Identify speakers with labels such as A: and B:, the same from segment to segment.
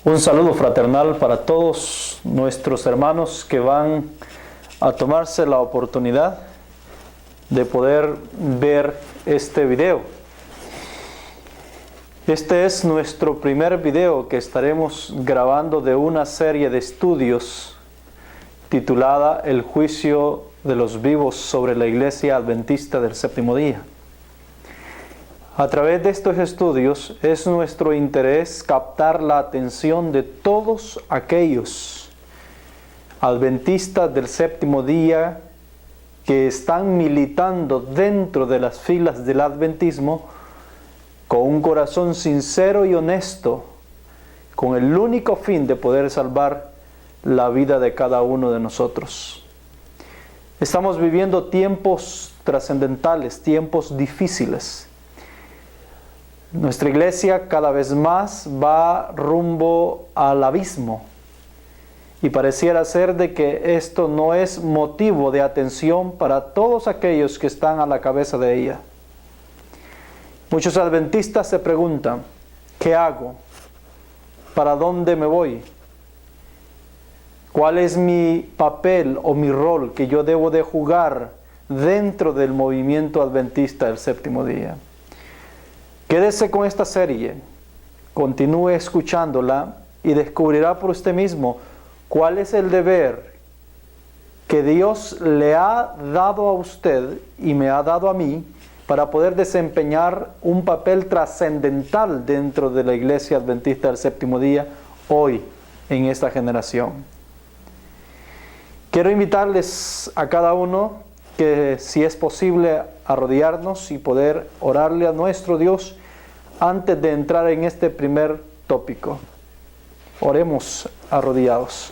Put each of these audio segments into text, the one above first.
A: Un saludo fraternal para todos nuestros hermanos que van a tomarse la oportunidad de poder ver este video. Este es nuestro primer video que estaremos grabando de una serie de estudios titulada El juicio de los vivos sobre la Iglesia Adventista del Séptimo Día. A través de estos estudios es nuestro interés captar la atención de todos aquellos adventistas del séptimo día que están militando dentro de las filas del adventismo con un corazón sincero y honesto, con el único fin de poder salvar la vida de cada uno de nosotros. Estamos viviendo tiempos trascendentales, tiempos difíciles. Nuestra iglesia cada vez más va rumbo al abismo y pareciera ser de que esto no es motivo de atención para todos aquellos que están a la cabeza de ella. Muchos adventistas se preguntan, ¿qué hago? ¿Para dónde me voy? ¿Cuál es mi papel o mi rol que yo debo de jugar dentro del movimiento adventista del séptimo día? Quédese con esta serie, continúe escuchándola y descubrirá por usted mismo cuál es el deber que Dios le ha dado a usted y me ha dado a mí para poder desempeñar un papel trascendental dentro de la Iglesia Adventista del Séptimo Día hoy en esta generación. Quiero invitarles a cada uno que, si es posible, arrodillarnos y poder orarle a nuestro Dios antes de entrar en este primer tópico. Oremos arrodillados.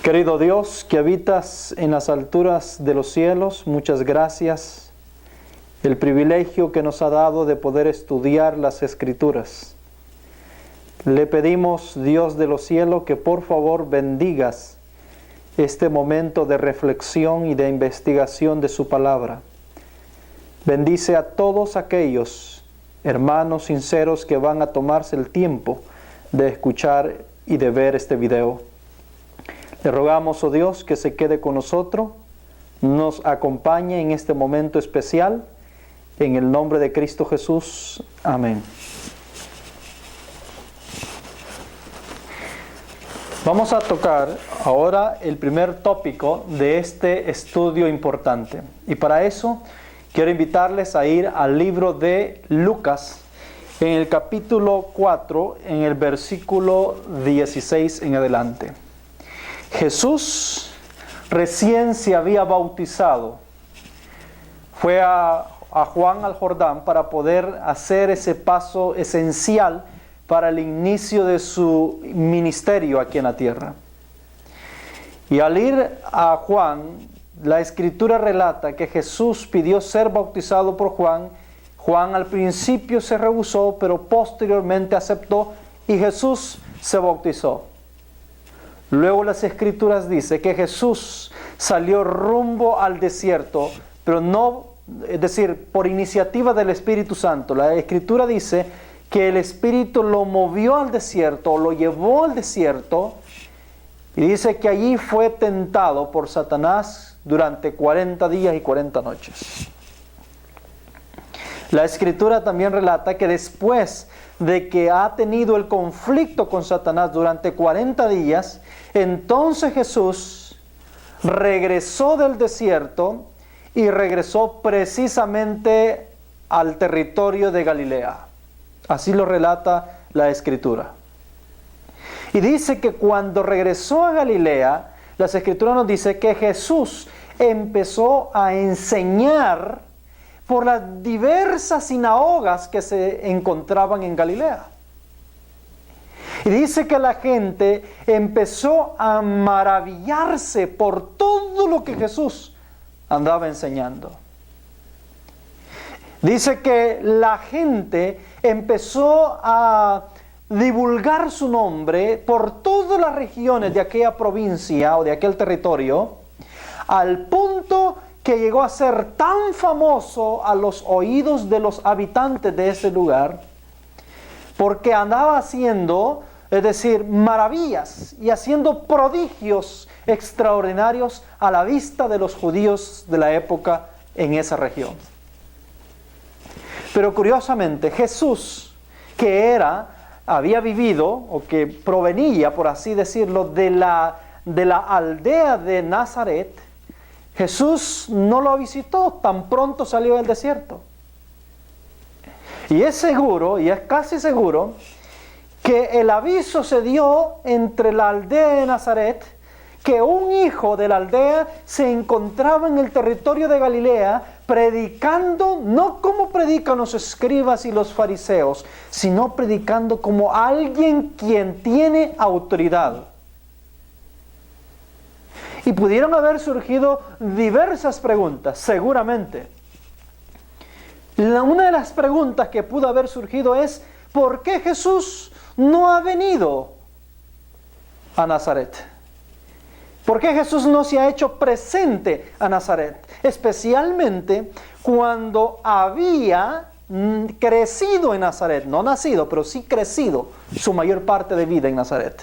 A: Querido Dios, que habitas en las alturas de los cielos, muchas gracias. El privilegio que nos ha dado de poder estudiar las Escrituras. Le pedimos, Dios de los cielos, que por favor bendigas este momento de reflexión y de investigación de su palabra. Bendice a todos aquellos hermanos sinceros que van a tomarse el tiempo de escuchar y de ver este video. Le rogamos, oh Dios, que se quede con nosotros, nos acompañe en este momento especial, en el nombre de Cristo Jesús. Amén. Vamos a tocar ahora el primer tópico de este estudio importante. Y para eso quiero invitarles a ir al libro de Lucas, en el capítulo 4, en el versículo 16 en adelante. Jesús recién se había bautizado. Fue a Juan al Jordán para poder hacer ese paso esencial para el inicio de su ministerio aquí en la tierra. Y al ir a Juan, la Escritura relata que Jesús pidió ser bautizado por Juan. Juan al principio se rehusó, pero posteriormente aceptó y Jesús se bautizó. Luego las Escrituras dicen que Jesús salió rumbo al desierto, pero no, es decir, por iniciativa del Espíritu Santo. La Escritura dice que el Espíritu lo movió al desierto, lo llevó al desierto, y dice que allí fue tentado por Satanás durante 40 días y 40 noches. La Escritura también relata que después de que ha tenido el conflicto con Satanás durante 40 días, entonces Jesús regresó del desierto y regresó precisamente al territorio de Galilea. Así lo relata la Escritura. Y dice que cuando regresó a Galilea, las Escrituras nos dice que Jesús empezó a enseñar por las diversas sinagogas que se encontraban en Galilea. Y dice que la gente empezó a maravillarse por todo lo que Jesús andaba enseñando. Dice que la gente empezó a divulgar su nombre por todas las regiones de aquella provincia o de aquel territorio, al punto que llegó a ser tan famoso a los oídos de los habitantes de ese lugar, porque andaba haciendo, es decir, maravillas y haciendo prodigios extraordinarios a la vista de los judíos de la época en esa región. Pero curiosamente, Jesús, que había vivido, o que provenía, por así decirlo, de la aldea de Nazaret, Jesús no lo visitó, tan pronto salió del desierto. Y es seguro, y es casi seguro, que el aviso se dio entre la aldea de Nazaret, que un hijo de la aldea se encontraba en el territorio de Galilea predicando, no como predican los escribas y los fariseos, sino predicando como alguien quien tiene autoridad. Y pudieron haber surgido diversas preguntas, seguramente. Una de las preguntas que pudo haber surgido es, ¿por qué Jesús no ha venido a Nazaret? ¿Por qué Jesús no se ha hecho presente a Nazaret? Especialmente cuando había crecido en Nazaret, no nacido, pero sí crecido su mayor parte de vida en Nazaret.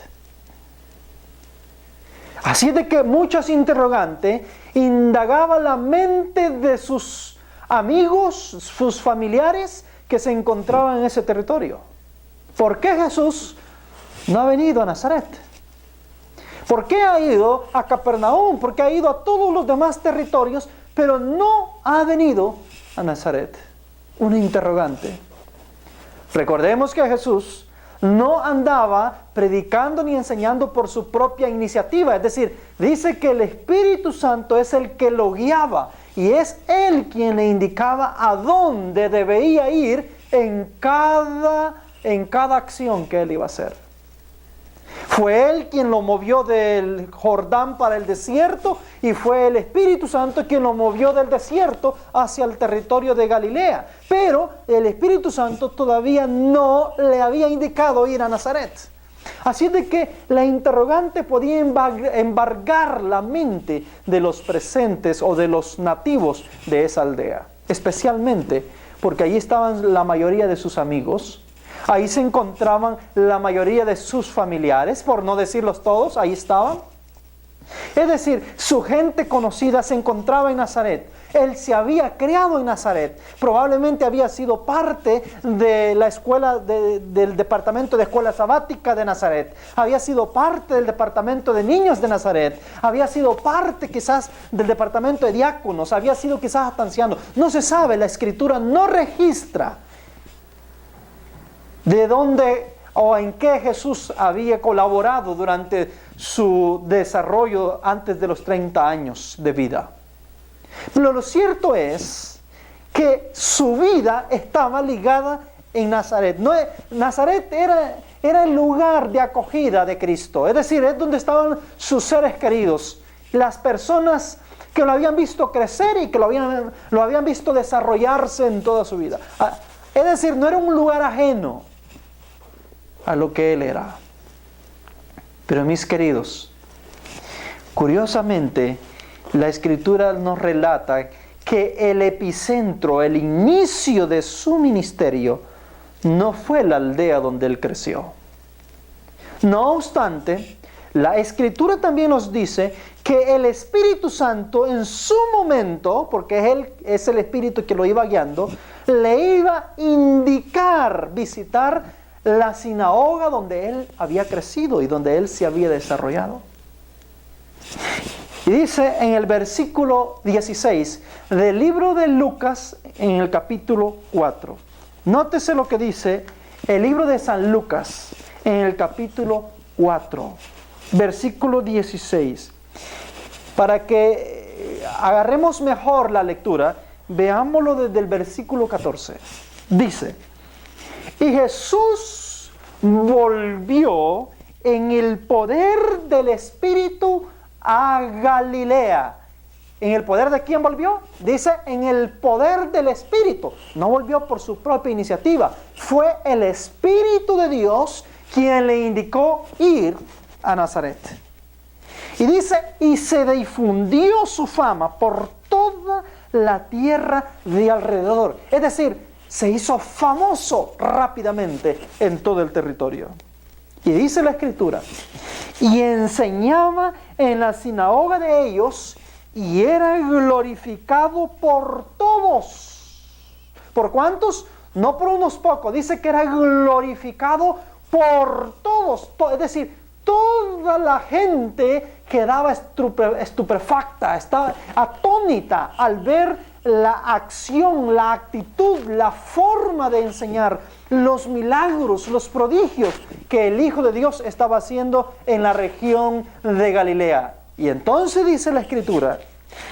A: Así de que muchos interrogantes indagaban la mente de sus amigos, sus familiares que se encontraban en ese territorio. ¿Por qué Jesús no ha venido a Nazaret? ¿Por qué ha ido a Capernaum? ¿Por qué ha ido a todos los demás territorios, pero no ha venido a Nazaret? Un interrogante. Recordemos que Jesús no andaba predicando ni enseñando por su propia iniciativa. Es decir, dice que el Espíritu Santo es el que lo guiaba y es Él quien le indicaba a dónde debía ir en cada acción que Él iba a hacer. Fue Él quien lo movió del Jordán para el desierto y fue el Espíritu Santo quien lo movió del desierto hacia el territorio de Galilea. Pero el Espíritu Santo todavía no le había indicado ir a Nazaret. Así de que la interrogante podía embargar la mente de los presentes o de los nativos de esa aldea. Especialmente porque allí estaban la mayoría de sus amigos. Ahí se encontraban la mayoría de sus familiares, por no decirlos todos, ahí estaban. Es decir, su gente conocida se encontraba en Nazaret. Él se había criado en Nazaret. Probablemente había sido parte de la escuela, del departamento de escuela sabática de Nazaret. Había sido parte del departamento de niños de Nazaret. Había sido parte quizás del departamento de diáconos. Había sido quizás hasta anciano. No se sabe, la Escritura no registra de dónde o en qué Jesús había colaborado durante su desarrollo antes de los 30 años de vida. Pero lo cierto es que su vida estaba ligada en Nazaret. Nazaret era el lugar de acogida de Cristo, es decir, es donde estaban sus seres queridos, las personas que lo habían visto crecer y que lo habían visto desarrollarse en toda su vida. Es decir, no era un lugar ajeno a lo que Él era. Pero mis queridos, curiosamente, la Escritura nos relata que el epicentro, el inicio de su ministerio, no fue la aldea donde Él creció. No obstante, la Escritura también nos dice que el Espíritu Santo en su momento, porque Él es el Espíritu que lo iba guiando, le iba a indicar visitar la sinagoga donde Él había crecido y donde Él se había desarrollado. Y dice en el versículo 16 del libro de Lucas, en el capítulo 4. Nótese lo que dice el libro de San Lucas, en el capítulo 4, versículo 16. Para que agarremos mejor la lectura, veámoslo desde el versículo 14. Dice: y Jesús volvió en el poder del Espíritu a Galilea. ¿En el poder de quién volvió? Dice, en el poder del Espíritu. No volvió por su propia iniciativa. Fue el Espíritu de Dios quien le indicó ir a Nazaret. Y dice, y se difundió su fama por toda la tierra de alrededor. Es decir, se hizo famoso rápidamente en todo el territorio. Y dice la Escritura, y enseñaba en la sinagoga de ellos, y era glorificado por todos. ¿Por cuántos? No por unos pocos. Dice que era glorificado por todos. Es decir, toda la gente quedaba estupefacta, estaba atónita al ver la acción, la actitud, la forma de enseñar, los milagros, los prodigios que el Hijo de Dios estaba haciendo en la región de Galilea. Y entonces dice la Escritura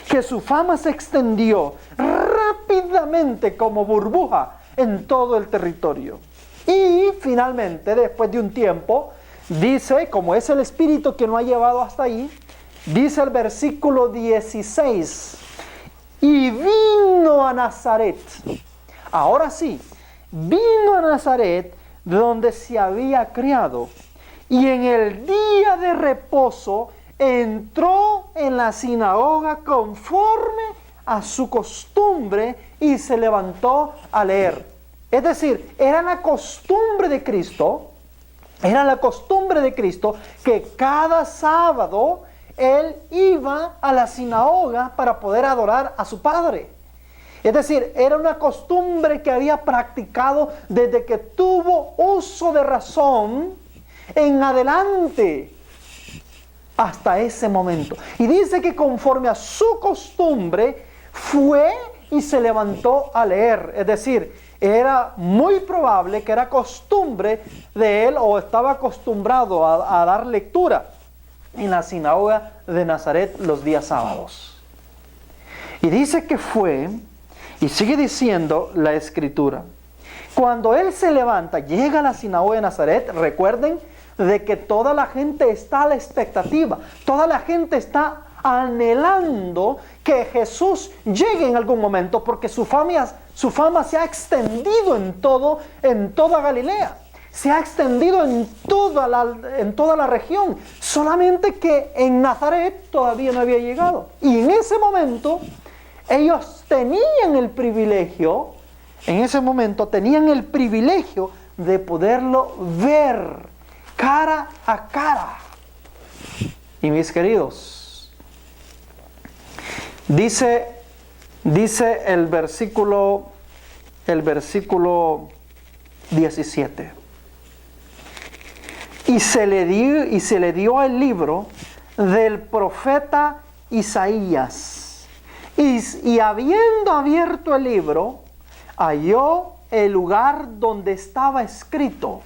A: que su fama se extendió rápidamente como burbuja en todo el territorio. Y finalmente, después de un tiempo, dice, como es el Espíritu que nos ha llevado hasta ahí, dice el versículo 16, y vino a Nazaret. Ahora sí, vino a Nazaret, donde se había criado, y en el día de reposo entró en la sinagoga conforme a su costumbre y se levantó a leer. Es decir, era la costumbre de Cristo, que cada sábado Él iba a la sinagoga para poder adorar a su Padre. Es decir, era una costumbre que había practicado desde que tuvo uso de razón en adelante hasta ese momento. Y dice que conforme a su costumbre fue y se levantó a leer. Es decir, era muy probable que era costumbre de él o estaba acostumbrado a dar lectura en la sinagoga de Nazaret los días sábados. Y dice que fue, y sigue diciendo la Escritura, cuando él se levanta, llega a la sinagoga de Nazaret, recuerden de que toda la gente está a la expectativa, toda la gente está anhelando que Jesús llegue en algún momento, porque su fama se ha extendido en toda Galilea, se ha extendido en toda la región, solamente que en Nazaret todavía no había llegado. Y en ese momento ellos tenían el privilegio, de poderlo ver cara a cara. Y mis queridos, dice el versículo 17. Y se le dio el libro del profeta Isaías. Y habiendo abierto el libro, halló el lugar donde estaba escrito: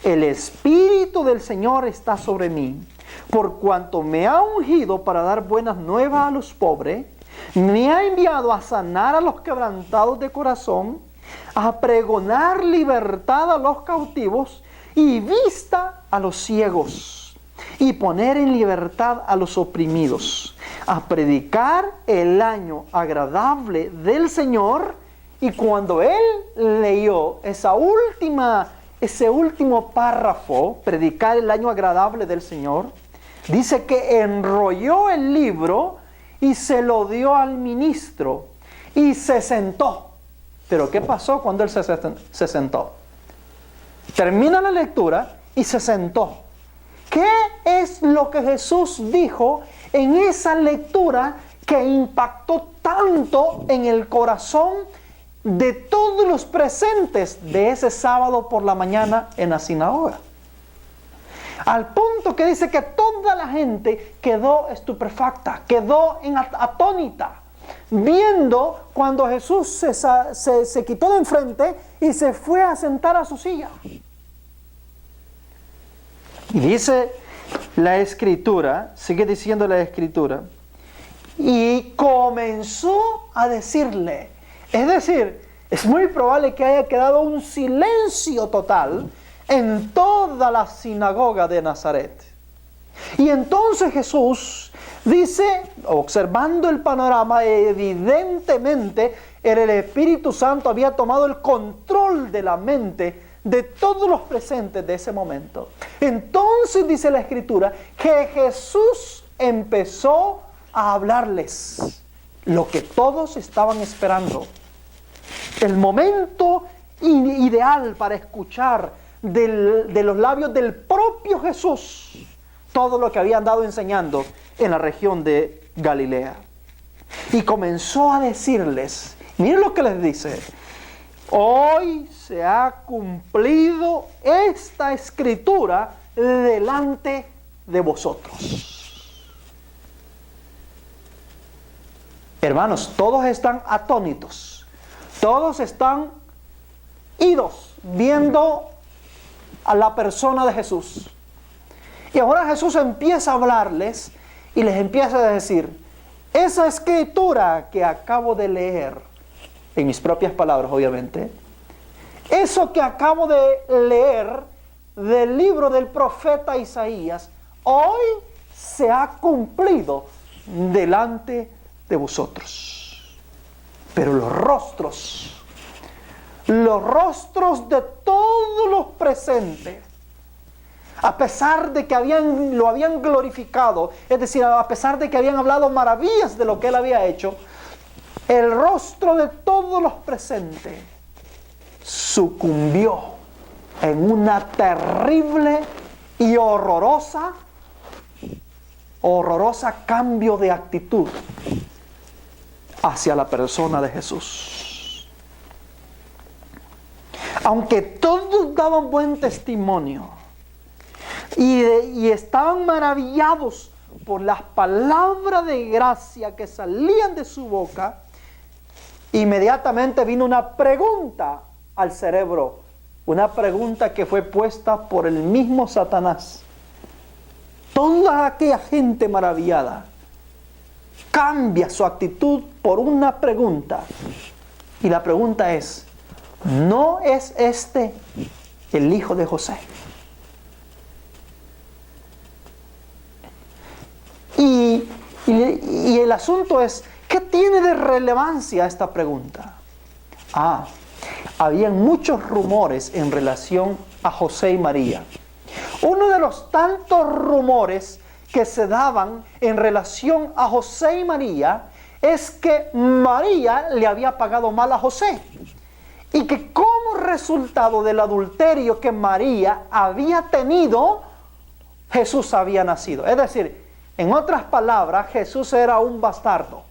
A: el Espíritu del Señor está sobre mí, por cuanto me ha ungido para dar buenas nuevas a los pobres, me ha enviado a sanar a los quebrantados de corazón, a pregonar libertad a los cautivos y vista a los ciegos, y poner en libertad a los oprimidos, a predicar el año agradable del Señor. Y cuando él leyó ese último párrafo, predicar el año agradable del Señor, dice que enrolló el libro y se lo dio al ministro y se sentó. Pero ¿qué pasó cuando él se sentó? Termina la lectura y se sentó. ¿Qué es lo que Jesús dijo en esa lectura que impactó tanto en el corazón de todos los presentes de ese sábado por la mañana en la sinagoga? Al punto que dice que toda la gente quedó estupefacta, quedó atónita, viendo cuando Jesús se quitó de enfrente y se fue a sentar a su silla. Y dice la Escritura, sigue diciendo la Escritura, y comenzó a decirle. Es decir, es muy probable que haya quedado un silencio total en toda la sinagoga de Nazaret. Y entonces Jesús dice, observando el panorama, evidentemente el Espíritu Santo había tomado el control de la mente de todos los presentes de ese momento. Entonces dice la Escritura que Jesús empezó a hablarles lo que todos estaban esperando. el momento ideal para escuchar de los labios del propio Jesús todo lo que había andado enseñando en la región de Galilea. Y comenzó a decirles, miren lo que les dice: hoy se ha cumplido esta escritura delante de vosotros. Hermanos, todos están atónitos, todos están idos viendo a la persona de Jesús. Y ahora Jesús empieza a hablarles y les empieza a decir: esa escritura que acabo de leer, en mis propias palabras obviamente, eso que acabo de leer del libro del profeta Isaías, hoy se ha cumplido delante de vosotros. Pero los rostros de todos los presentes, a pesar de que lo habían glorificado, es decir, a pesar de que habían hablado maravillas de lo que él había hecho, el rostro de todos los presentes sucumbió en una terrible y horrorosa cambio de actitud hacia la persona de Jesús. Aunque todos daban buen testimonio y estaban maravillados por las palabras de gracia que salían de su boca, inmediatamente vino una pregunta al cerebro, una pregunta que fue puesta por el mismo Satanás. Toda aquella gente maravillada cambia su actitud por una pregunta, y la pregunta es: ¿no es este el hijo de José? Y el asunto es, ¿qué tiene de relevancia esta pregunta? Habían muchos rumores en relación a José y María. Uno de los tantos rumores que se daban en relación a José y María es que María le había pagado mal a José, y que como resultado del adulterio que María había tenido, Jesús había nacido. Es decir, en otras palabras, Jesús era un bastardo.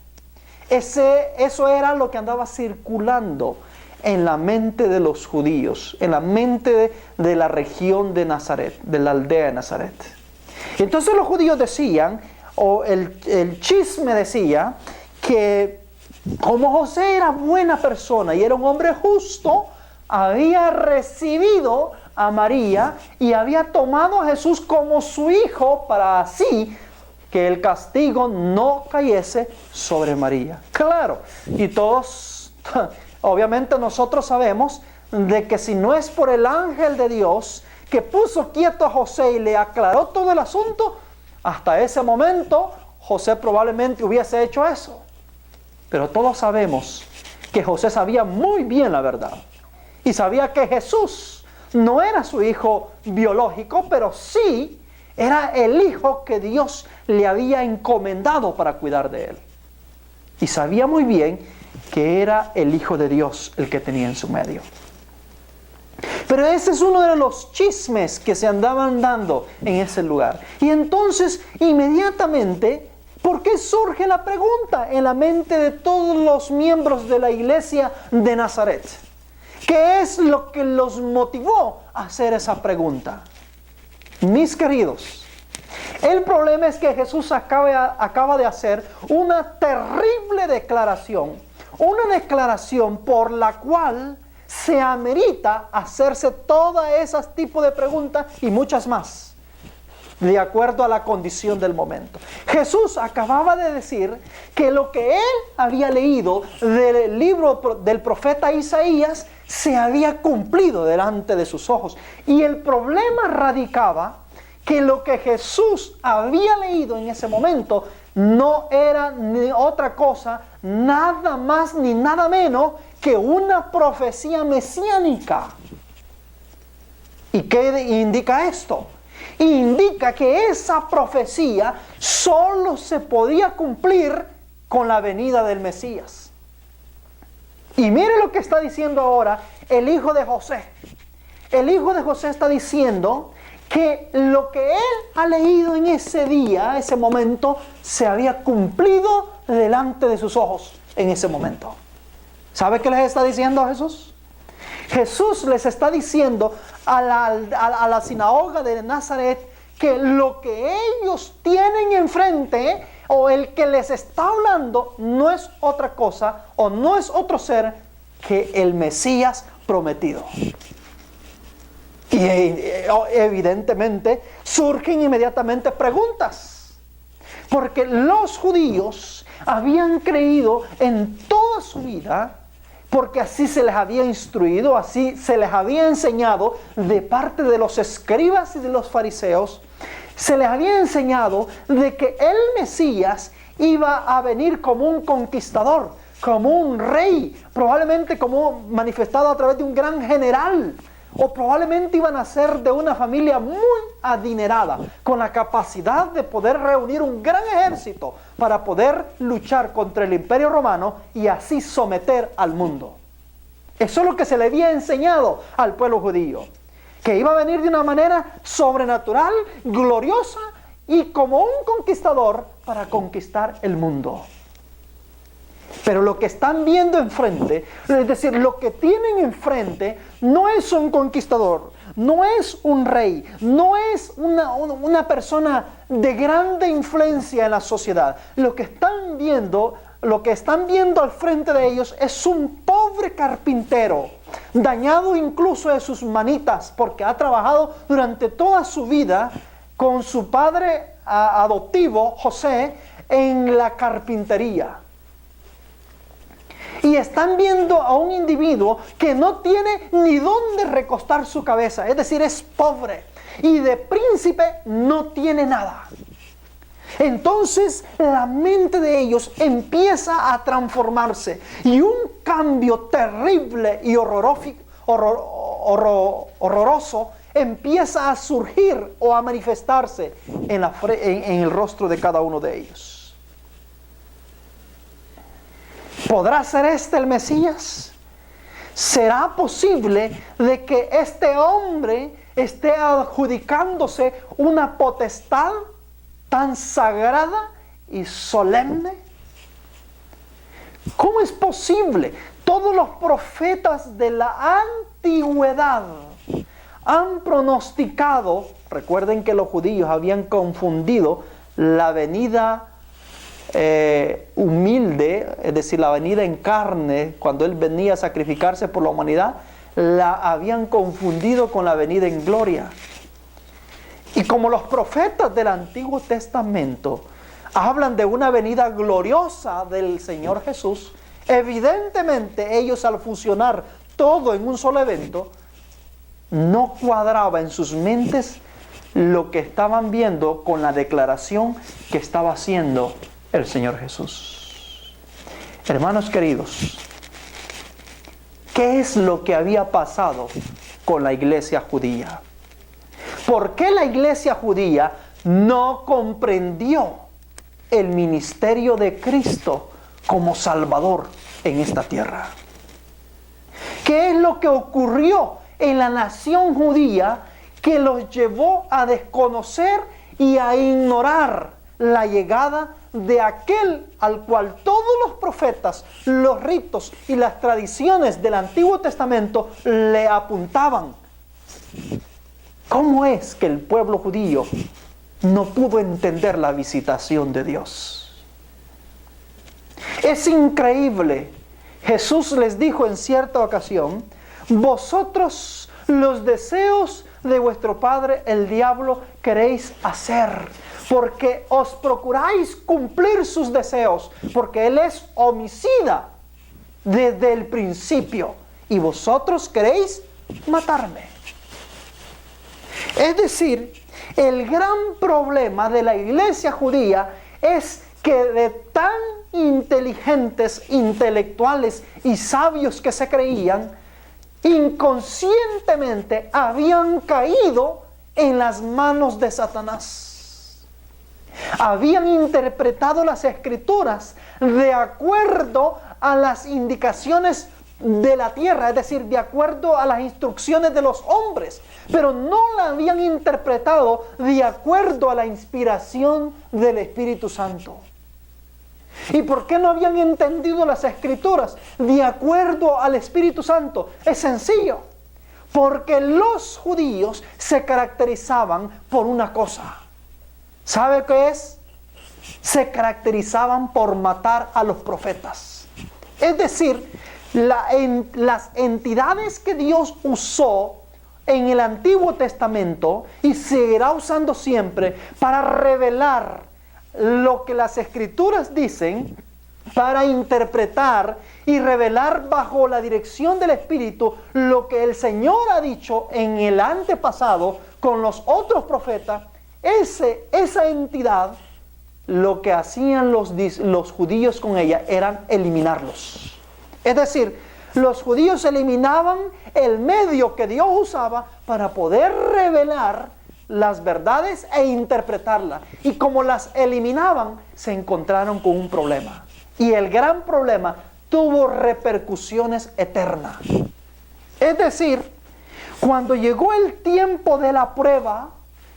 A: Eso era lo que andaba circulando en la mente de los judíos, en la mente de la región de Nazaret, de la aldea de Nazaret. Entonces los judíos decían, o el chisme decía, que como José era buena persona y era un hombre justo, había recibido a María y había tomado a Jesús como su hijo, para así que el castigo no cayese sobre María. Claro, y todos, obviamente nosotros sabemos de que si no es por el ángel de Dios que puso quieto a José y le aclaró todo el asunto, hasta ese momento José probablemente hubiese hecho eso. Pero todos sabemos que José sabía muy bien la verdad, y sabía que Jesús no era su hijo biológico, pero sí era el hijo que Dios le había encomendado para cuidar de él. Y sabía muy bien que era el Hijo de Dios el que tenía en su medio. Pero ese es uno de los chismes que se andaban dando en ese lugar. Y entonces, inmediatamente, ¿por qué surge la pregunta en la mente de todos los miembros de la iglesia de Nazaret? ¿Qué es lo que los motivó a hacer esa pregunta? Mis queridos, el problema es que Jesús acaba de hacer una terrible declaración, una declaración por la cual se amerita hacerse todas esas tipos de preguntas y muchas más, de acuerdo a la condición del momento. Jesús acababa de decir que lo que él había leído del libro del profeta Isaías se había cumplido delante de sus ojos. Y el problema radicaba que lo que Jesús había leído en ese momento no era ni otra cosa, nada más ni nada menos que una profecía mesiánica. ¿Y qué indica esto? Indica que esa profecía solo se podía cumplir con la venida del Mesías.
B: Y mire lo que está diciendo ahora el hijo de José. El hijo de José está diciendo que lo que él ha leído en ese día, ese momento, se había cumplido delante de sus ojos en ese momento. ¿Sabe qué les está diciendo Jesús? Jesús les está diciendo a la sinagoga de Nazaret que lo que ellos tienen enfrente, o el que les está hablando, no es otra cosa o no es otro ser que el Mesías prometido. Y evidentemente surgen inmediatamente preguntas, porque los judíos habían creído en toda su vida, porque así se les había instruido, así se les había enseñado de parte de los escribas y de los fariseos, se les había enseñado de que el Mesías iba a venir como un conquistador, como un rey, probablemente como manifestado a través de un gran general, o probablemente iban a ser de una familia muy adinerada, con la capacidad de poder reunir un gran ejército para poder luchar contra el Imperio Romano y así someter al mundo. Eso es lo que se le había enseñado al pueblo judío, que iba a venir de una manera sobrenatural, gloriosa y como un conquistador para conquistar el mundo. Pero lo que están viendo enfrente, es decir, lo que tienen enfrente, no es un conquistador, no es un rey, no es una persona de grande influencia en la sociedad. Lo que están viendo al frente de ellos es un pobre carpintero, dañado incluso de sus manitas, porque ha trabajado durante toda su vida con su padre adoptivo, José, en la carpintería. Y están viendo a un individuo que no tiene ni dónde recostar su cabeza, es decir, es pobre y de príncipe no tiene nada. Entonces la mente de ellos empieza a transformarse y un cambio terrible y horroroso empieza a surgir o a manifestarse en el rostro de cada uno de ellos. ¿Podrá ser este el Mesías? ¿Será posible de que este hombre esté adjudicándose una potestad tan sagrada y solemne? ¿Cómo es posible? Todos los profetas de la antigüedad han pronosticado, recuerden que los judíos habían confundido la venida humilde, es decir, la venida en carne, cuando Él venía a sacrificarse por la humanidad, la habían confundido con la venida en gloria. Y como los profetas del Antiguo Testamento hablan de una venida gloriosa del Señor Jesús, evidentemente ellos al fusionar todo en un solo evento, no cuadraba en sus mentes lo que estaban viendo con la declaración que estaba haciendo el Señor Jesús. Hermanos queridos, ¿qué es lo que había pasado con la iglesia judía? ¿Por qué la iglesia judía no comprendió el ministerio de Cristo como Salvador en esta tierra? ¿Qué es lo que ocurrió en la nación judía que los llevó a desconocer y a ignorar la llegada de aquel al cual todos los profetas, los ritos y las tradiciones del Antiguo Testamento le apuntaban? ¿Cómo es que el pueblo judío no pudo entender la visitación de Dios? Es increíble. Jesús les dijo en cierta ocasión: vosotros los deseos de vuestro padre el diablo queréis hacer, porque os procuráis cumplir sus deseos, porque él es homicida desde el principio, y vosotros queréis matarme. Es decir, el gran problema de la iglesia judía es que de tan inteligentes, intelectuales y sabios que se creían, inconscientemente habían caído en las manos de Satanás. Habían interpretado las Escrituras de acuerdo a las indicaciones de la tierra, es decir, de acuerdo a las instrucciones de los hombres, pero no la habían interpretado de acuerdo a la inspiración del Espíritu Santo. ¿Y por qué no habían entendido las Escrituras de acuerdo al Espíritu Santo? Es sencillo, porque los judíos se caracterizaban por una cosa. ¿Sabe qué es? Se caracterizaban por matar a los profetas. Es decir, las entidades que Dios usó en el Antiguo Testamento y seguirá usando siempre para revelar lo que las Escrituras dicen, para interpretar y revelar bajo la dirección del Espíritu lo que el Señor ha dicho en el antepasado con los otros profetas. Esa entidad, lo que hacían los judíos con ella eran eliminarlos. Es decir, los judíos eliminaban el medio que Dios usaba para poder revelar las verdades e interpretarlas. Y como las eliminaban, se encontraron con un problema. Y el gran problema tuvo repercusiones eternas. Es decir, cuando llegó el tiempo de la prueba,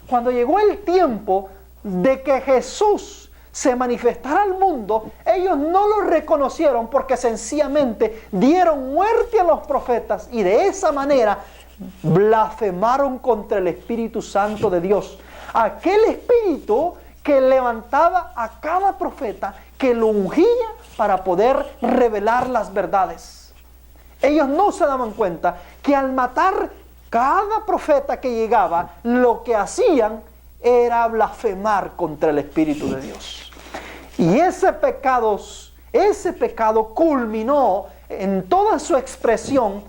B: cuando llegó el tiempo de que Jesús se manifestara al mundo, ellos no lo reconocieron porque sencillamente dieron muerte a los profetas y de esa manera blasfemaron contra el Espíritu Santo de Dios. Aquel Espíritu que levantaba a cada profeta, que lo ungía para poder revelar las verdades. Ellos no se daban cuenta que al matar cada profeta que llegaba, lo que hacían era blasfemar contra el Espíritu de Dios. Y ese pecado culminó en toda su expresión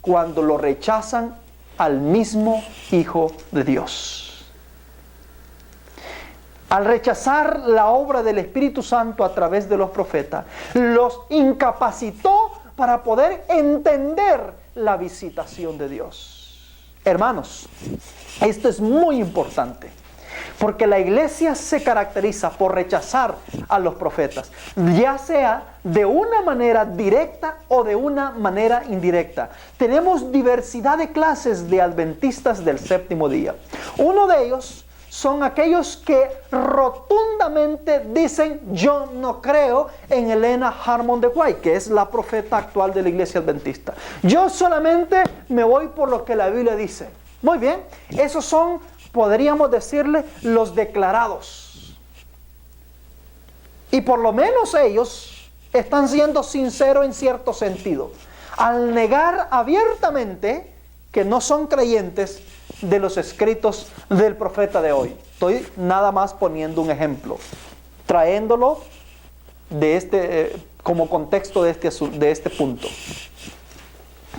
B: cuando lo rechazan al mismo Hijo de Dios. Al rechazar la obra del Espíritu Santo a través de los profetas, los incapacitó para poder entender la visitación de Dios. Hermanos, esto es muy importante, porque la iglesia se caracteriza por rechazar a los profetas, ya sea de una manera directa o de una manera indirecta. Tenemos diversidad de clases de adventistas del séptimo día. Uno de ellos son aquellos que rotundamente dicen: yo no creo en Helena Harmon de White, que es la profeta actual de la iglesia adventista. Yo solamente me voy por lo que la Biblia dice. Muy bien, esos son, podríamos decirle, los declarados. Y por lo menos ellos están siendo sinceros en cierto sentido, al negar abiertamente que no son creyentes de los escritos del profeta de hoy. Estoy nada más poniendo un ejemplo, trayéndolo como contexto de este punto.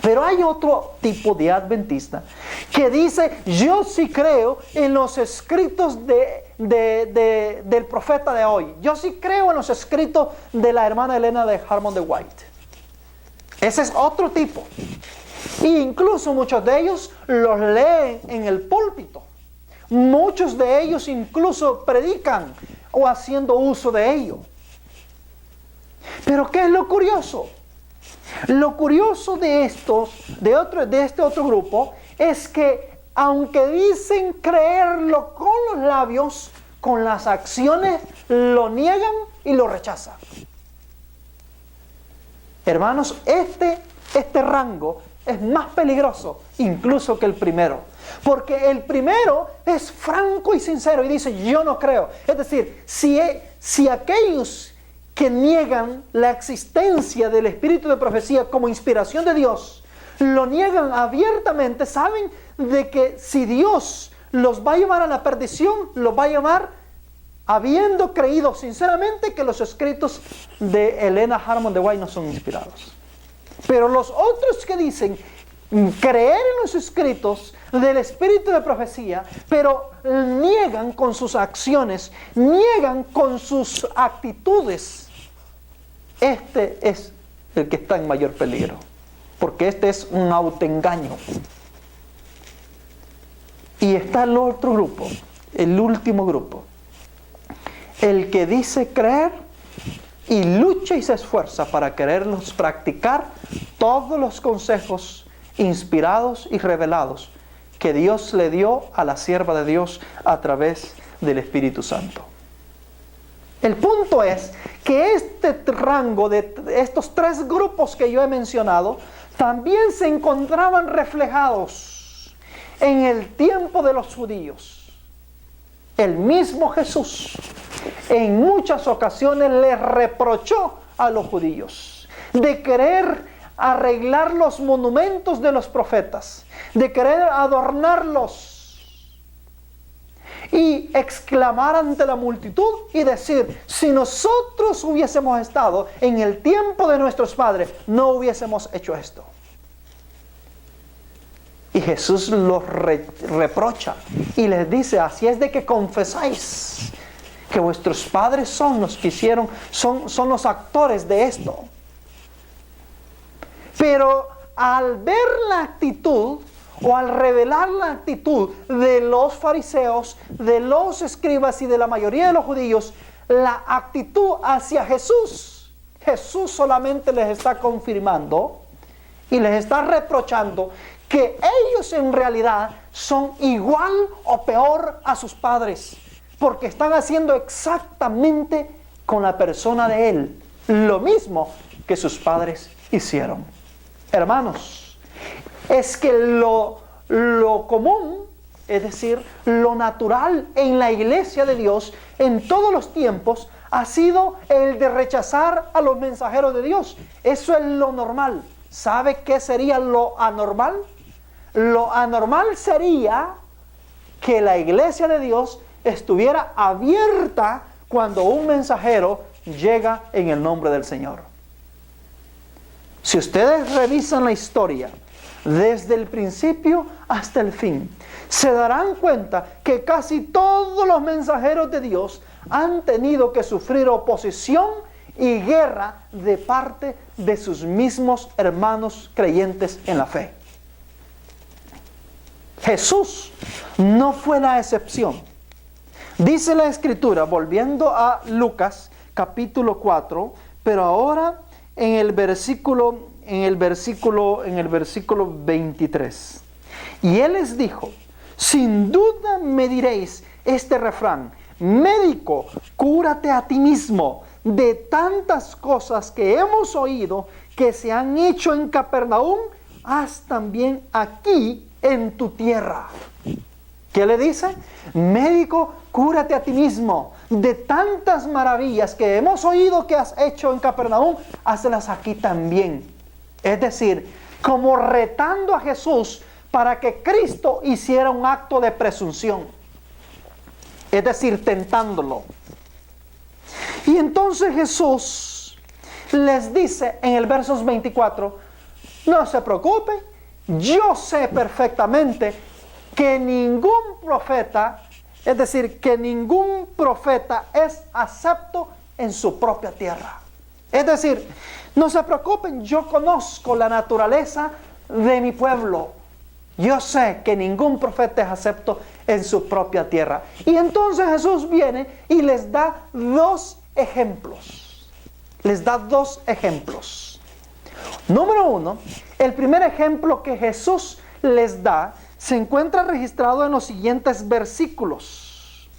B: Pero hay otro tipo de adventista que dice: yo sí creo en los escritos del profeta de hoy. Yo sí creo en los escritos de la hermana Helena de Harmon de White. Ese es otro tipo. E incluso muchos de ellos los leen en el púlpito. Muchos de ellos incluso predican o haciendo uso de ello. Pero ¿qué es lo curioso? Lo curioso de este otro grupo es que, aunque dicen creerlo con los labios, con las acciones lo niegan y lo rechazan. Hermanos, este rango es más peligroso incluso que el primero, porque el primero es franco y sincero y dice: yo no creo. Es decir, si aquellos que niegan la existencia del espíritu de profecía como inspiración de Dios, lo niegan abiertamente, saben de que si Dios los va a llevar a la perdición, los va a llevar habiendo creído sinceramente que los escritos de Helena Harmon de White no son inspirados. Pero los otros que dicen creer en los escritos del espíritu de profecía, pero niegan con sus acciones, niegan con sus actitudes, este es el que está en mayor peligro, porque este es un autoengaño. Y está el otro grupo, el último grupo, el que dice creer y lucha y se esfuerza para quererlos practicar todos los consejos inspirados y revelados que Dios le dio a la sierva de Dios a través del Espíritu Santo. El punto es que este rango de estos tres grupos que yo he mencionado también se encontraban reflejados en el tiempo de los judíos. El mismo Jesús en muchas ocasiones les reprochó a los judíos de querer arreglar los monumentos de los profetas, de querer adornarlos y exclamar ante la multitud y decir: si nosotros hubiésemos estado en el tiempo de nuestros padres, no hubiésemos hecho esto. Y Jesús los reprocha y les dice: así es de que confesáis que vuestros padres son los que hicieron, son los actores de esto. Pero al ver la actitud o al revelar la actitud de los fariseos, de los escribas y de la mayoría de los judíos, la actitud hacia Jesús, Jesús solamente les está confirmando y les está reprochando que ellos en realidad son igual o peor a sus padres, porque están haciendo exactamente con la persona de Él lo mismo que sus padres hicieron. Hermanos, es que lo común, es decir, lo natural en la iglesia de Dios en todos los tiempos ha sido el de rechazar a los mensajeros de Dios. Eso es lo normal. ¿Sabe qué sería lo anormal? Lo anormal sería que la iglesia de Dios estuviera abierta cuando un mensajero llega en el nombre del Señor. Si ustedes revisan la historia desde el principio hasta el fin, se darán cuenta que casi todos los mensajeros de Dios han tenido que sufrir oposición y guerra de parte de sus mismos hermanos creyentes en la fe. Jesús no fue la excepción. Dice la Escritura, volviendo a Lucas capítulo 4, pero ahora en el versículo 23. Y Él les dijo: sin duda me diréis este refrán: médico, cúrate a ti mismo. De tantas cosas que hemos oído que se han hecho en Capernaum, haz también aquí en tu tierra. ¿Qué le dice? Médico, cúrate a ti mismo. De tantas maravillas que hemos oído que has hecho en Capernaum, hazlas aquí también. Es decir, como retando a Jesús para que Cristo hiciera un acto de presunción. Es decir, tentándolo. Y entonces Jesús les dice en el versos 24: no se preocupen, yo sé perfectamente que ningún profeta, es decir, que ningún profeta es acepto en su propia tierra. Es decir, no se preocupen, yo conozco la naturaleza de mi pueblo. Yo sé que ningún profeta es acepto en su propia tierra. Y entonces Jesús viene y les da dos ejemplos. Les da dos ejemplos. Número uno, el primer ejemplo que Jesús les da se encuentra registrado en los siguientes versículos.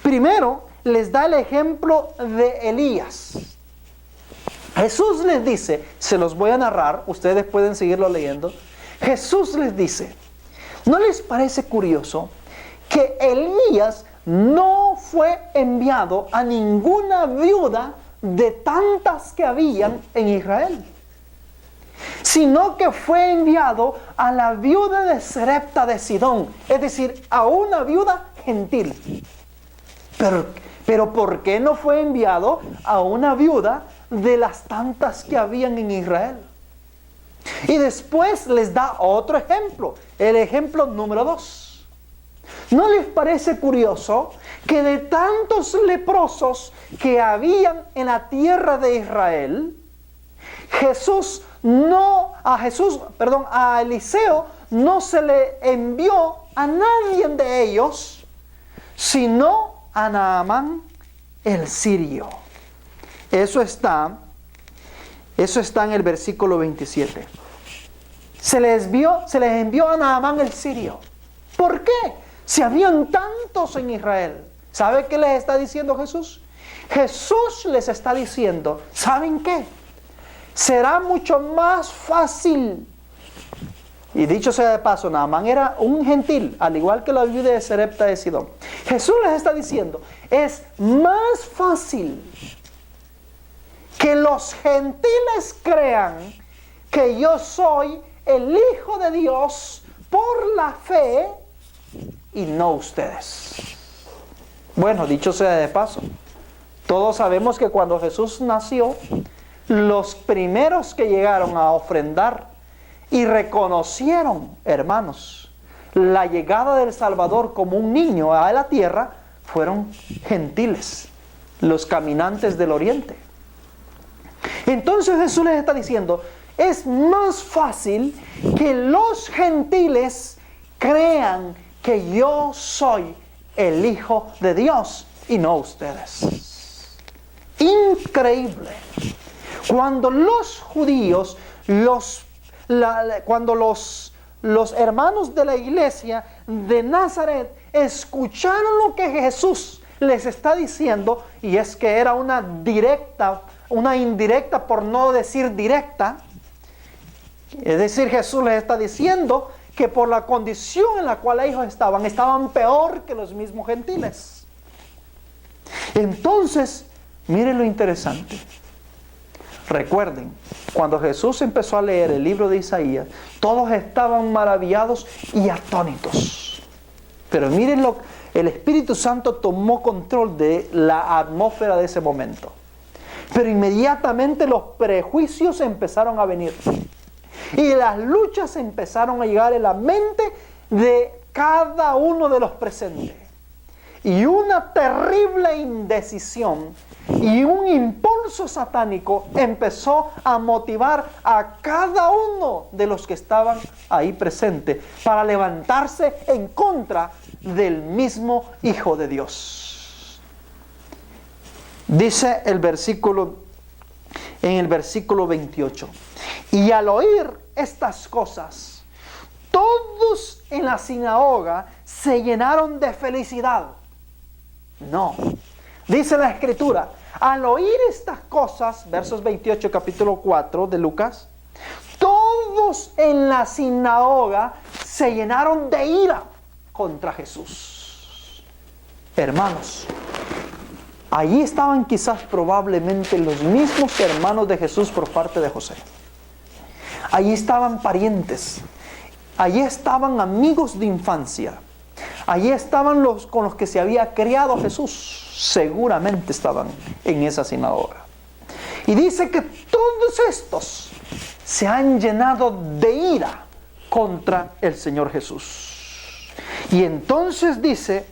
B: Primero, les da el ejemplo de Elías. Jesús les dice, se los voy a narrar, ustedes pueden seguirlo leyendo. Jesús les dice: ¿no les parece curioso que Elías no fue enviado a ninguna viuda de tantas que habían en Israel, sino que fue enviado a la viuda de Sarepta de Sidón, es decir, a una viuda gentil? Pero ¿por qué no fue enviado a una viuda de las tantas que habían en Israel? Y después les da otro ejemplo, el ejemplo número 2. ¿No les parece curioso que de tantos leprosos que habían en la tierra de Israel, a Eliseo no se le envió a nadie de ellos, sino a Naamán el sirio? Eso está Eso está en el versículo 27. Se les envió a Naamán el sirio. ¿Por qué? Si habían tantos en Israel. ¿Sabe qué les está diciendo Jesús? Jesús les está diciendo, ¿saben qué? Será mucho más fácil. Y dicho sea de paso, Naamán era un gentil, al igual que la viuda de Sarepta de Sidón. Jesús les está diciendo, es más fácil que los gentiles crean que yo soy el Hijo de Dios por la fe y no ustedes. Bueno, dicho sea de paso, todos sabemos que cuando Jesús nació, los primeros que llegaron a ofrendar y reconocieron, hermanos, la llegada del Salvador como un niño a la tierra, fueron gentiles, los caminantes del oriente. Entonces Jesús les está diciendo, es más fácil que los gentiles crean que yo soy el Hijo de Dios y no ustedes. Increíble. Cuando los judíos, cuando los hermanos de la iglesia de Nazaret escucharon lo que Jesús les está diciendo, y es que era una indirecta por no decir directa, es decir, Jesús les está diciendo que por la condición en la cual ellos estaban peor que los mismos gentiles. Entonces, miren lo interesante. Recuerden, cuando Jesús empezó a leer el libro de Isaías, todos estaban maravillados y atónitos. Pero miren el Espíritu Santo tomó control de la atmósfera de ese momento. Pero inmediatamente los prejuicios empezaron a venir. Y las luchas empezaron a llegar en la mente de cada uno de los presentes. Y una terrible indecisión y un impulso satánico empezó a motivar a cada uno de los que estaban ahí presentes para levantarse en contra del mismo Hijo de Dios. Dice en el versículo 28, y al oír estas cosas, todos en la sinagoga se llenaron de felicidad. No, dice la Escritura, al oír estas cosas, versos 28, capítulo 4 de Lucas, todos en la sinagoga se llenaron de ira contra Jesús. Hermanos, allí estaban quizás probablemente los mismos hermanos de Jesús por parte de José. Allí estaban parientes, allí estaban amigos de infancia, allí estaban los con los que se había criado Jesús. Seguramente estaban en esa sinagoga. Y dice que todos estos se han llenado de ira contra el Señor Jesús. Y entonces dice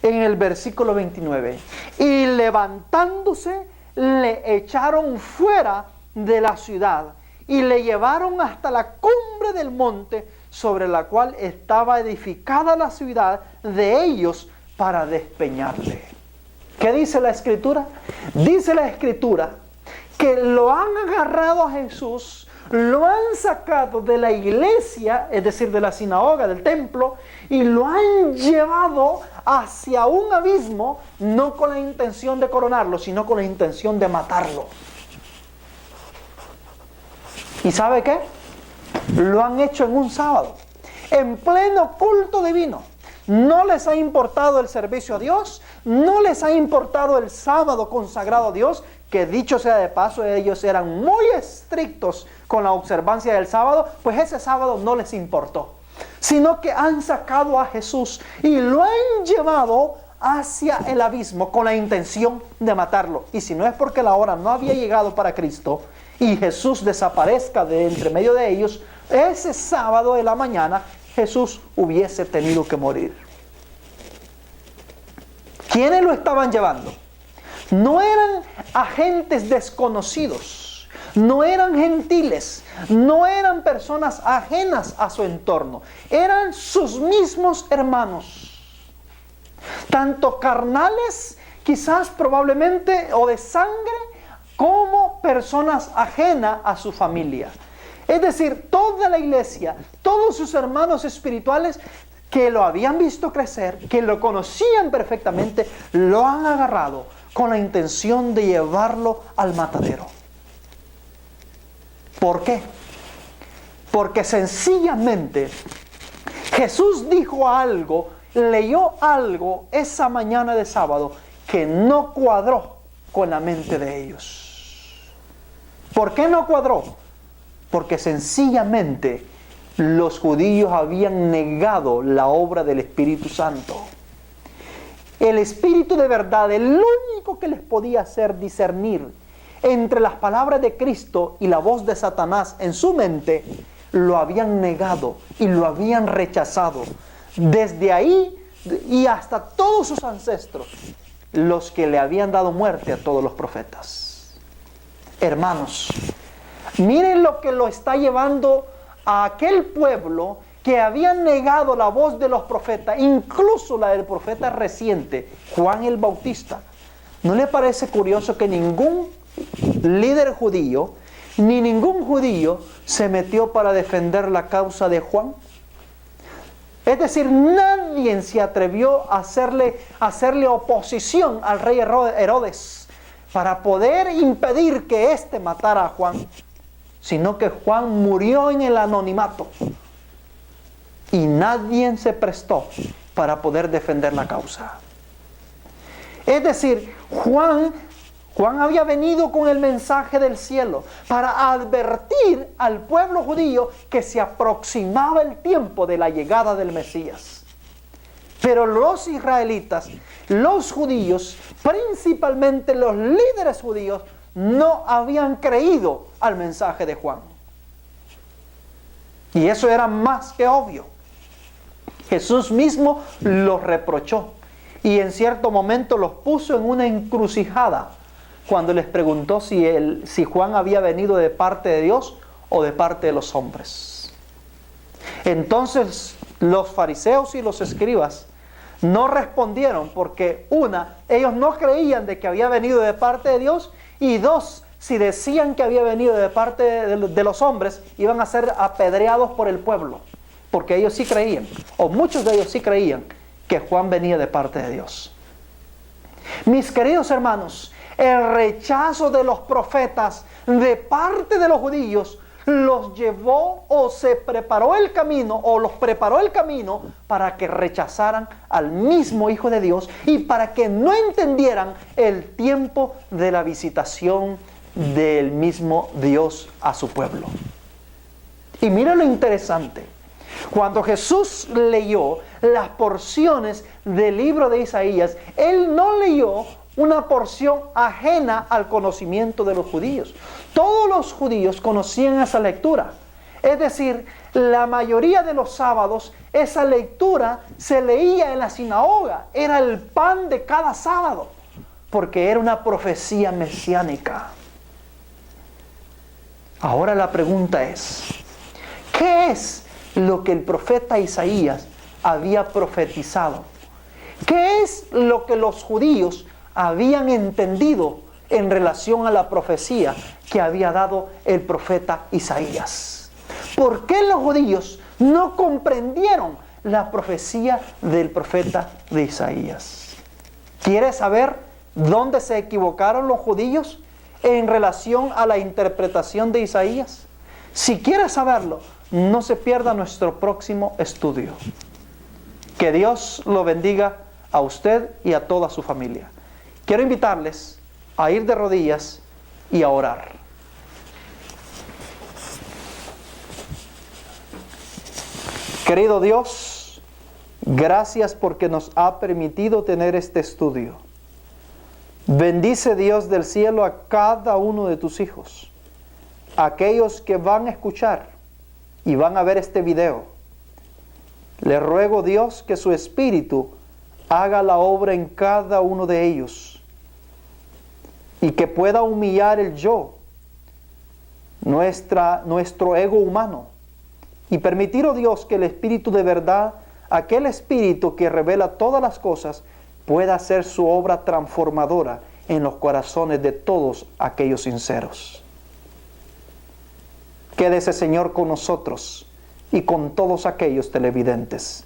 B: en el versículo 29, y levantándose le echaron fuera de la ciudad y le llevaron hasta la cumbre del monte sobre la cual estaba edificada la ciudad de ellos para despeñarle. ¿Qué dice la Escritura? Dice la Escritura que lo han agarrado a Jesús, lo han sacado de la iglesia, es decir, de la sinagoga, del templo, y lo han llevado hacia un abismo, no con la intención de coronarlo, sino con la intención de matarlo. ¿Y sabe qué? Lo han hecho en un sábado, en pleno culto divino. No les ha importado el servicio a Dios, no les ha importado el sábado consagrado a Dios, que dicho sea de paso, ellos eran muy estrictos con la observancia del sábado, pues ese sábado no les importó, sino que han sacado a Jesús y lo han llevado hacia el abismo con la intención de matarlo. Y si no es porque la hora no había llegado para Cristo y Jesús desaparezca de entre medio de ellos, ese sábado de la mañana Jesús hubiese tenido que morir. ¿Quiénes lo estaban llevando? No eran agentes desconocidos, no eran gentiles, no eran personas ajenas a su entorno, eran sus mismos hermanos, tanto carnales, quizás probablemente, o de sangre, como personas ajenas a su familia. Es decir, toda la iglesia, todos sus hermanos espirituales que lo habían visto crecer, que lo conocían perfectamente, lo han agarrado con la intención de llevarlo al matadero. ¿Por qué? Porque sencillamente Jesús dijo algo, leyó algo esa mañana de sábado que no cuadró con la mente de ellos. ¿Por qué no cuadró? Porque sencillamente los judíos habían negado la obra del Espíritu Santo. El Espíritu de verdad, el único que les podía hacer discernir entre las palabras de Cristo y la voz de Satanás en su mente, lo habían negado y lo habían rechazado. Desde ahí y hasta todos sus ancestros, los que le habían dado muerte a todos los profetas. Hermanos, miren lo que lo está llevando a aquel pueblo que había negado la voz de los profetas, incluso la del profeta reciente, Juan el Bautista. ¿No le parece curioso que ningún líder judío, ni ningún judío se metió para defender la causa de Juan? Es decir, nadie se atrevió a hacerle oposición al rey Herodes para poder impedir que éste matara a Juan, sino que Juan murió en el anonimato y nadie se prestó para poder defender la causa. Es decir, Juan había venido con el mensaje del cielo para advertir al pueblo judío que se aproximaba el tiempo de la llegada del Mesías. Pero los israelitas, los judíos, principalmente los líderes judíos, no habían creído al mensaje de Juan. Y eso era más que obvio. Jesús mismo los reprochó y en cierto momento los puso en una encrucijada cuando les preguntó si Juan había venido de parte de Dios o de parte de los hombres. Entonces los fariseos y los escribas no respondieron porque ellos no creían de que había venido de parte de Dios, y dos, si decían que había venido de parte de los hombres, iban a ser apedreados por el pueblo, porque ellos sí creían, o muchos de ellos sí creían que Juan venía de parte de Dios. Mis queridos hermanos, el rechazo de los profetas de parte de los judíos los llevó o se preparó el camino o los preparó el camino para que rechazaran al mismo Hijo de Dios y para que no entendieran el tiempo de la visitación del mismo Dios a su pueblo. Y mira lo interesante. Cuando Jesús leyó las porciones del libro de Isaías, Él no leyó una porción ajena al conocimiento de los judíos. Todos los judíos conocían esa lectura. Es decir, la mayoría de los sábados esa lectura se leía en la sinagoga. Era el pan de cada sábado, porque era una profecía mesiánica. Ahora la pregunta es, ¿qué es lo que el profeta Isaías había profetizado? ¿Qué es lo que los judíos habían entendido en relación a la profecía que había dado el profeta Isaías? ¿Por qué los judíos no comprendieron la profecía del profeta de Isaías? ¿Quieres saber dónde se equivocaron los judíos en relación a la interpretación de Isaías? Si quieres saberlo, no se pierda nuestro próximo estudio. Que Dios lo bendiga a usted y a toda su familia. Quiero invitarles a ir de rodillas y a orar. Querido Dios, gracias porque nos ha permitido tener este estudio. Bendice, Dios del cielo, a cada uno de tus hijos, aquellos que van a escuchar y van a ver este video. Le ruego, Dios, que su Espíritu haga la obra en cada uno de ellos y que pueda humillar el yo, nuestro ego humano, y permitir, oh Dios, que el Espíritu de verdad, aquel Espíritu que revela todas las cosas, pueda hacer su obra transformadora en los corazones de todos aquellos sinceros. Quédese, Señor, con nosotros y con todos aquellos televidentes.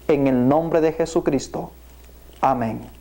B: En el nombre de Jesucristo. Amén.